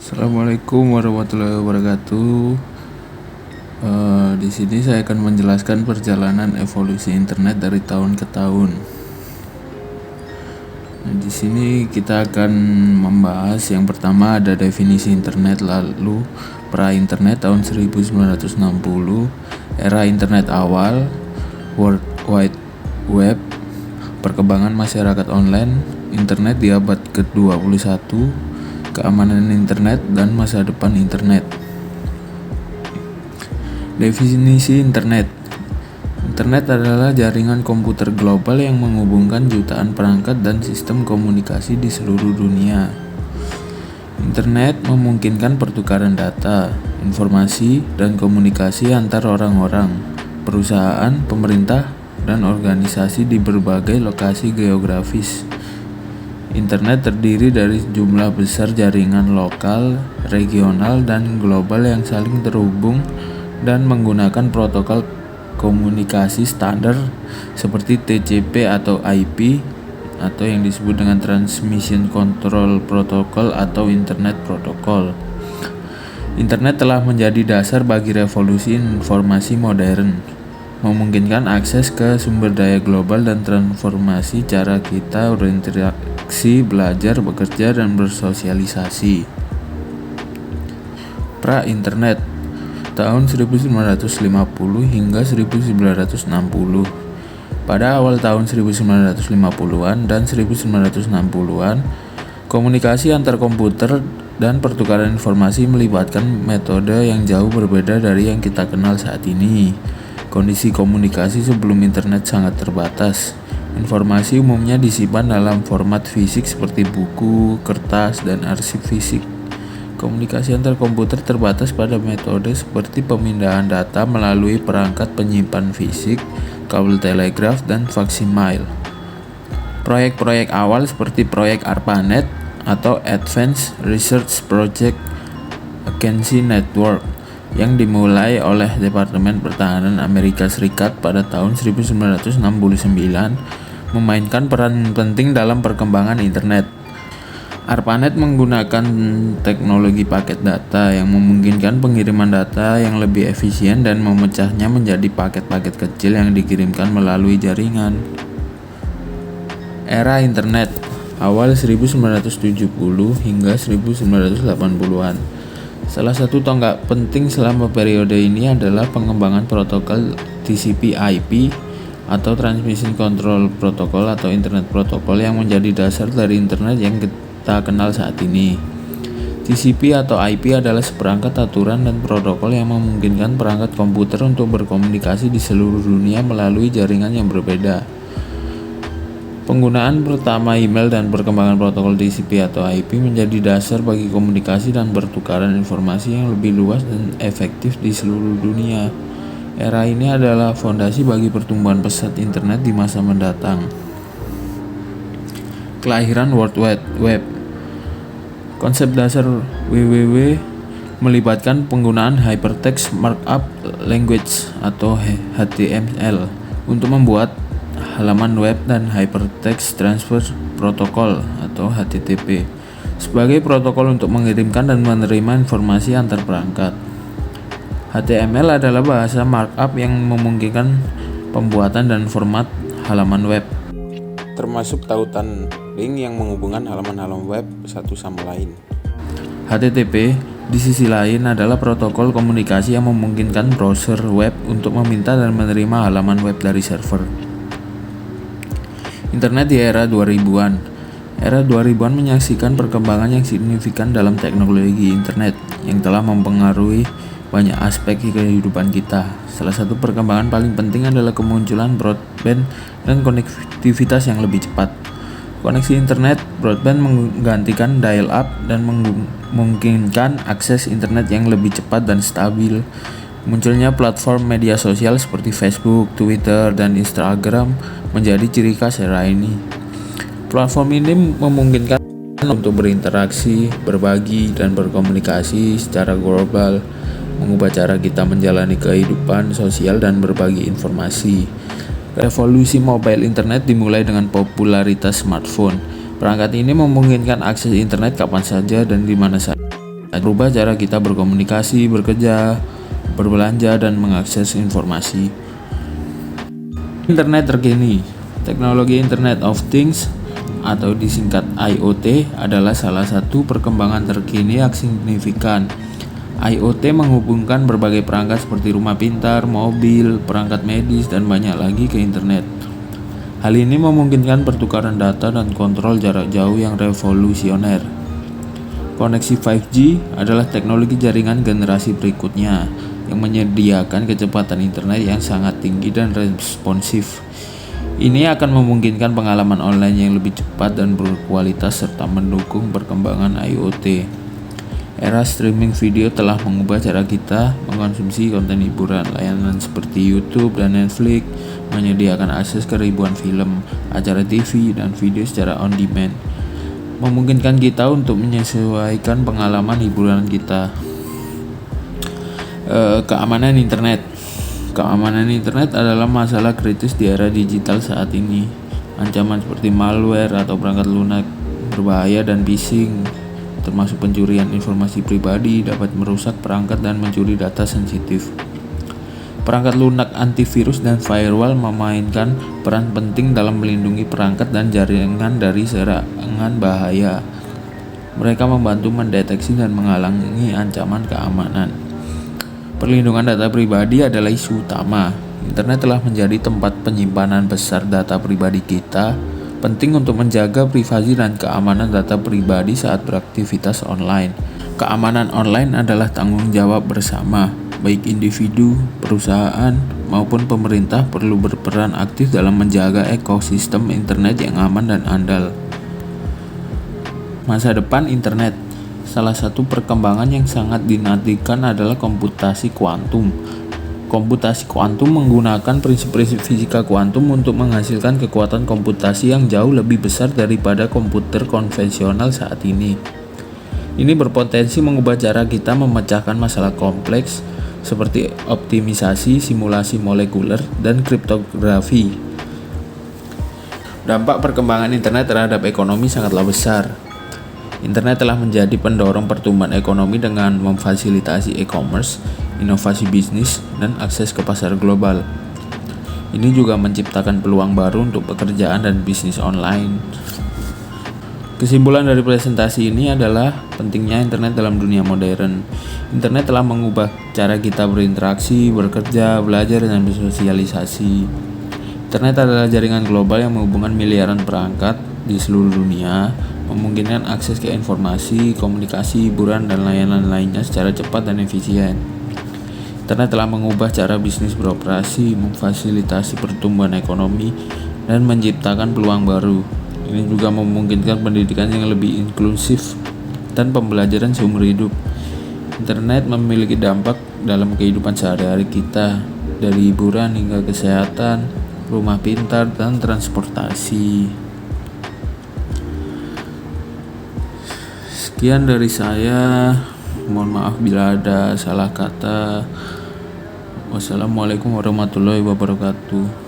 Assalamualaikum warahmatullahi wabarakatuh. Di sini saya akan menjelaskan perjalanan evolusi internet dari tahun ke tahun. Di sini kita akan membahas yang pertama ada definisi internet, lalu pra-internet tahun 1960, era internet awal, World Wide Web, perkembangan masyarakat online, internet di abad ke-21, keamanan internet, dan masa depan internet. Definisi internet. Internet adalah jaringan komputer global yang menghubungkan jutaan perangkat dan sistem komunikasi di seluruh dunia. Internet memungkinkan pertukaran data, informasi, dan komunikasi antar orang-orang, perusahaan, pemerintah, dan organisasi di berbagai lokasi geografis. Internet terdiri dari jumlah besar jaringan lokal, regional, dan global yang saling terhubung dan menggunakan protokol komunikasi standar seperti TCP atau IP atau yang disebut dengan Transmission Control Protocol atau Internet Protocol. Internet telah menjadi dasar bagi revolusi informasi modern, memungkinkan akses ke sumber daya global dan transformasi cara kita berinteraksi, belajar, bekerja, dan bersosialisasi. Pra-internet tahun 1950 hingga 1960. Pada awal tahun 1950-an dan 1960-an, komunikasi antar komputer dan pertukaran informasi melibatkan metode yang jauh berbeda dari yang kita kenal saat ini. Kondisi komunikasi sebelum internet sangat terbatas. Informasi umumnya disimpan dalam format fisik seperti buku, kertas, dan arsip fisik. Komunikasi antar komputer terbatas pada metode seperti pemindahan data melalui perangkat penyimpan fisik, kabel telegraf, dan faksimile. Proyek-proyek awal seperti proyek ARPANET atau Advanced Research Project Agency Network yang dimulai oleh Departemen Pertahanan Amerika Serikat pada tahun 1969 memainkan peran penting dalam perkembangan internet. ARPANET menggunakan teknologi paket data yang memungkinkan pengiriman data yang lebih efisien dan memecahnya menjadi paket-paket kecil yang dikirimkan melalui jaringan. Era internet awal 1970 hingga 1980-an. Salah satu tonggak penting selama periode ini adalah pengembangan protokol TCP/IP atau Transmission Control Protocol atau Internet Protocol yang menjadi dasar dari internet yang kita kenal saat ini. TCP atau IP adalah seperangkat aturan dan protokol yang memungkinkan perangkat komputer untuk berkomunikasi di seluruh dunia melalui jaringan yang berbeda. Penggunaan pertama email dan perkembangan protokol TCP atau IP menjadi dasar bagi komunikasi dan pertukaran informasi yang lebih luas dan efektif di seluruh dunia. Era ini adalah fondasi bagi pertumbuhan pesat internet di masa mendatang. Kelahiran World Wide Web. Konsep dasar WWW melibatkan penggunaan Hypertext Markup Language atau HTML untuk membuat halaman web dan Hypertext Transfer Protocol atau HTTP sebagai protokol untuk mengirimkan dan menerima informasi antar perangkat. HTML adalah bahasa markup yang memungkinkan pembuatan dan format halaman web, termasuk tautan link yang menghubungkan halaman-halaman web satu sama lain. HTTP di sisi lain adalah protokol komunikasi yang memungkinkan browser web untuk meminta dan menerima halaman web dari server. Internet di era 2000-an. Era 2000-an menyaksikan perkembangan yang signifikan dalam teknologi internet yang telah mempengaruhi banyak aspek kehidupan kita. Salah satu perkembangan paling penting adalah kemunculan broadband dan konektivitas yang lebih cepat. Koneksi internet broadband menggantikan dial-up dan memungkinkan akses internet yang lebih cepat dan stabil. Munculnya platform media sosial seperti Facebook, Twitter, dan Instagram menjadi ciri khas era ini. Platform ini memungkinkan untuk berinteraksi, berbagi, dan berkomunikasi secara global, mengubah cara kita menjalani kehidupan sosial dan berbagi informasi. Revolusi mobile internet dimulai dengan popularitas smartphone. Perangkat ini memungkinkan akses internet kapan saja dan di mana saja. Berubah cara kita berkomunikasi, bekerja, berbelanja, dan mengakses informasi. Internet terkini. Teknologi Internet of Things atau disingkat IoT adalah salah satu perkembangan terkini yang signifikan. IoT menghubungkan berbagai perangkat seperti rumah pintar, mobil, perangkat medis, dan banyak lagi ke internet. Hal ini memungkinkan pertukaran data dan kontrol jarak jauh yang revolusioner. Koneksi 5G adalah teknologi jaringan generasi berikutnya yang menyediakan kecepatan internet yang sangat tinggi dan responsif. Ini akan memungkinkan pengalaman online yang lebih cepat dan berkualitas serta mendukung perkembangan IoT. Era streaming video telah mengubah cara kita mengkonsumsi konten hiburan. Layanan seperti YouTube dan Netflix menyediakan akses ke ribuan film, acara TV, dan video secara on demand, memungkinkan kita untuk menyesuaikan pengalaman hiburan kita. Keamanan internet. Keamanan internet adalah masalah kritis di era digital saat ini. Ancaman seperti malware atau perangkat lunak berbahaya dan phishing, termasuk pencurian informasi pribadi, dapat merusak perangkat dan mencuri data sensitif. Perangkat lunak, antivirus, dan firewall memainkan peran penting dalam melindungi perangkat dan jaringan dari serangan bahaya. Mereka membantu mendeteksi dan menghalangi ancaman keamanan. Perlindungan data pribadi adalah isu utama. Internet telah menjadi tempat penyimpanan besar data pribadi kita. Penting untuk menjaga privasi dan keamanan data pribadi saat beraktivitas online. Keamanan online adalah tanggung jawab bersama, baik individu, perusahaan, maupun pemerintah perlu berperan aktif dalam menjaga ekosistem internet yang aman dan andal. Masa depan internet. Salah satu perkembangan yang sangat dinantikan adalah komputasi kuantum. Komputasi kuantum menggunakan prinsip-prinsip fisika kuantum untuk menghasilkan kekuatan komputasi yang jauh lebih besar daripada komputer konvensional saat ini. Ini berpotensi mengubah cara kita memecahkan masalah kompleks seperti optimisasi, simulasi molekuler, dan kriptografi. Dampak perkembangan internet terhadap ekonomi sangatlah besar. Internet telah menjadi pendorong pertumbuhan ekonomi dengan memfasilitasi e-commerce, inovasi bisnis, dan akses ke pasar global. Ini juga menciptakan peluang baru untuk pekerjaan dan bisnis online. Kesimpulan dari presentasi ini adalah pentingnya internet dalam dunia modern. Internet telah mengubah cara kita berinteraksi, bekerja, belajar, dan bersosialisasi. Internet adalah jaringan global yang menghubungkan miliaran perangkat di seluruh dunia, memungkinkan akses ke informasi, komunikasi, hiburan, dan layanan lainnya secara cepat dan efisien. Internet telah mengubah cara bisnis beroperasi, memfasilitasi pertumbuhan ekonomi, dan menciptakan peluang baru. Ini juga memungkinkan pendidikan yang lebih inklusif dan pembelajaran seumur hidup. Internet memiliki dampak dalam kehidupan sehari-hari kita, dari hiburan hingga kesehatan, rumah pintar, dan transportasi. Sekian dari saya, mohon maaf bila ada salah kata. Wassalamualaikum warahmatullahi wabarakatuh.